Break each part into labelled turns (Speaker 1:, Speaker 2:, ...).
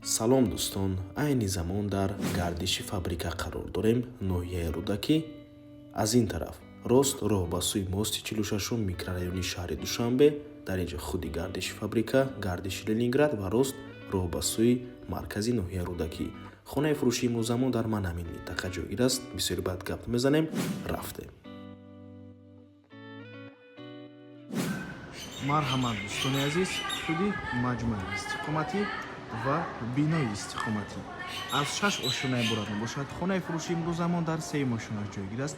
Speaker 1: салом дӯстон, айни замон дар гардиши фабрика қарор дорем. ноҳияи рӯдакӣ аз ин тараф рост роҳ ба сӯи мости 46 микрорайони шаҳри душанбе, дар инҷа худи гардиши фабрика, гардиши Ленинград ва рост роҳ ба сӯи маркази ноҳияи рӯдакӣ. хонаи фурӯшии имрӯзи замон дар ман ҳамин минтақа ҷойгир аст. бисёри баъд гап мезанем, рафтем.
Speaker 2: марҳамат дӯстони азиз, худи маҷмӯи истиқоматӣ ва бинои истиқоматӣ аз 6 ошина иборат мебошад. хонаи фурӯшии имрӯзи замон дар 3 ошина ҷойгир аст.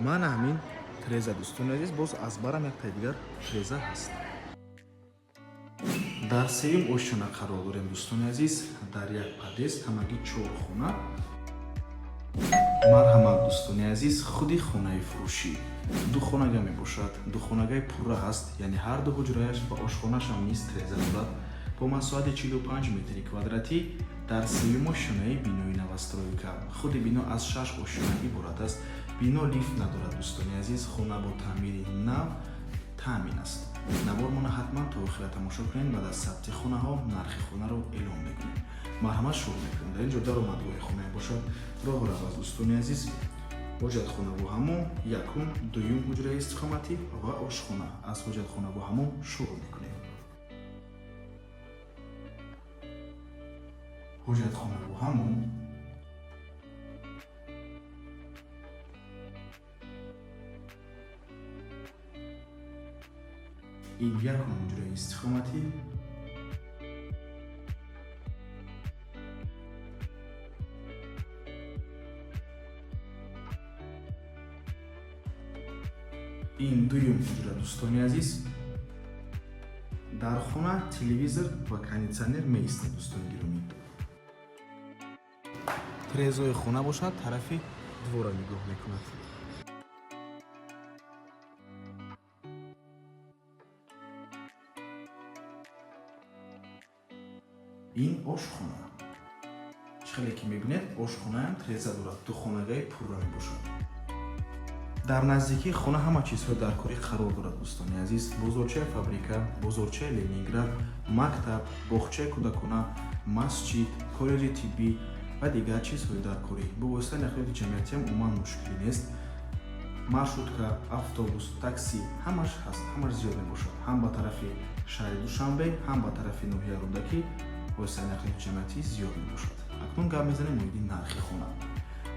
Speaker 2: ман ҳамин треза дӯстони азиз, боз аз барам яктаи дигар треза ҳаст. дар 3 ошина қарор дорем дӯстони азиз, дар як подъезд ҳамагӣ 4 хона. марҳамат дӯстони азиз, худи хонаи фурӯшӣ духонага мебошад. духонагаи пурра ҳаст, яъне ҳар ду ҳуҷрааш ва ошхонашам низ треза дорад. бо масоҳати 45 метри квадратӣ дар 3 ошинаи бинои новостройка. худи бино аз 6 ошина иборат аст. бино лифт надорад дӯстони азиз. хона бо таъмири нав таъмин аст. навормона ҳатман то охира тамошо кунед. баъд аз сабти хонаҳо нархи хонаро эълон мекунем. марҳамат шуруъ мекунем. дар ин ҷо даромадгоҳи хона мебошад. роҳу раваз дӯстони азиз, ҳоҷатхона бо ҳаммом, якум, дуюм ҳуҷраи истиқоматӣ ва ошхона. аз ҳоҷатхона бо ҳаммом шуруъ мекунем. ҳоҷатхона бо ҳаммом, ин якум ҳуҷраи истиқоматӣ, ин дуюм ҳуҷра дӯстони азиз. дар хона телевизор ва кондитсионер меистад дӯстони гиромӣ. трезои хона бошад, тарафи двора нигоҳ мекунад. ин ошхона. чихеле ки мебинед, ошхонаам треза дорад. духонагаи пурра мебошад. дар наздикии хона ҳама чизҳои даркорӣ қарор дорад дӯстони азиз. бозорчаи фабрика, бозорчаи Ленинград, мактаб, боғчаи кӯдакона, масҷид, коллеҷи тиббӣ ва дигар чизҳои даркорӣ. бо воситаи нақлиёти ҷамъиятиам умуман мушкилӣ нест. маршрутка, автобус, таксӣ ҳамаш ҳаст, ҳамаш зиёд мебошад. ҳам ба тарафи шаҳри Душанбе, ҳам ба тарафи ноҳияи рӯдакӣ воситаи нақлиёти ҷамъиятӣ зиёд мебошад. акнун гап мезанем моҳиди нархи хона.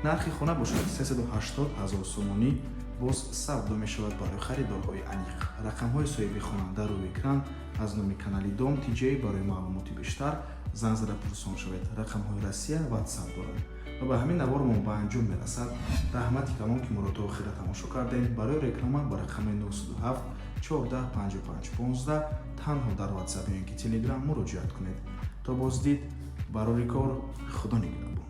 Speaker 2: нархи хона бошад 380 000 сомонӣ. боз сабтдо мешавад барои харидорҳои аниқ. рақамҳои соҳиби хона дар рӯи экран. аз номи канали Дом TJ барои маълумоти бештар зан зада пурсон шавед. рақамҳои Россия WhatsApp дорад ва ба ҳамин навормон ба анҷом мерасад. раҳмати калон ки моро то охира тамошо кардем. барои реклама ба рақами 927 14 55 15 танҳо дар WhatsApp ё ин ки Telegram муроҷиат кунед. то боздид барори кор, худо нигҳбон.